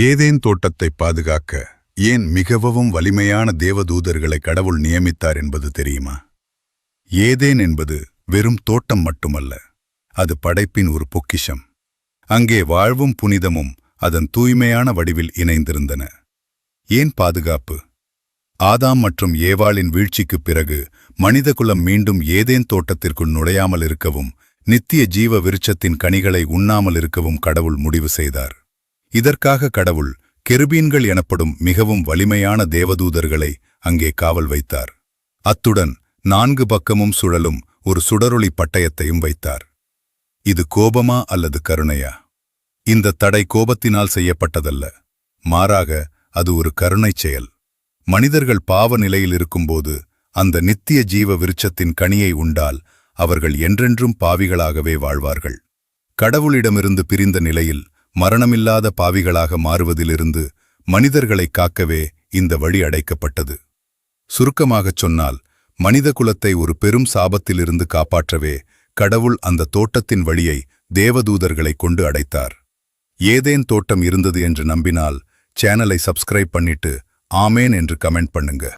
Eden தோட்டத்தை பாதுகாக்க ஏன் மிகவும் வலிமையான தேவதூதர்களை கடவுள் நியமித்தார் என்பது தெரியுமா? ஏதேன் என்பது வெறும் தோட்டம் மட்டுமல்ல, அது படைப்பின் ஒரு பொக்கிஷம். அங்கே வாழ்வும் புனிதமும் அதன் தூய்மையான வடிவில் இணைந்திருந்தன. ஏன் பாதுகாப்பு? ஆதாம் மற்றும் ஏவாளின் வீழ்ச்சிக்குப் பிறகு மனிதகுலம் மீண்டும் ஏதேன் தோட்டத்திற்குள் நுழையாமல் இருக்கவும், நித்திய ஜீவ விருட்சத்தின் கனிகளை உண்ணாமல் இருக்கவும் கடவுள் முடிவு செய்தார். இதற்காக கடவுள் கெருபீன்கள் எனப்படும் மிகவும் வலிமையான தேவதூதர்களை அங்கே காவல் வைத்தார். அத்துடன் 4 பக்கமும் சுழலும் ஒரு சுடரொளி பட்டயத்தையும் வைத்தார். இது கோபமா அல்லது கருணையா? இந்த தடை கோபத்தினால் செய்யப்பட்டதல்ல, மாறாக அது ஒரு கருணைச் செயல். மனிதர்கள் பாவ நிலையில் இருக்கும்போது அந்த நித்திய ஜீவ விருட்சத்தின் கனியை உண்டால் அவர்கள் என்றென்றும் பாவிகளாகவே வாழ்வார்கள். கடவுளிடமிருந்து பிரிந்த நிலையில் மரணமில்லாத பாவிகளாக மாறுவதிலிருந்து மனிதர்களைக் காக்கவே இந்த வழி அடைக்கப்பட்டது. சுருக்கமாகச் சொன்னால், மனித குலத்தை ஒரு பெரும் சாபத்திலிருந்து காப்பாற்றவே கடவுள் அந்த தோட்டத்தின் வழியை தேவதூதர்களை கொண்டு அடைத்தார். ஏதேன் தோட்டம் இருந்தது என்று நம்பினால் சேனலை சப்ஸ்கிரைப் பண்ணிட்டு ஆமேன் என்று கமெண்ட் பண்ணுங்க.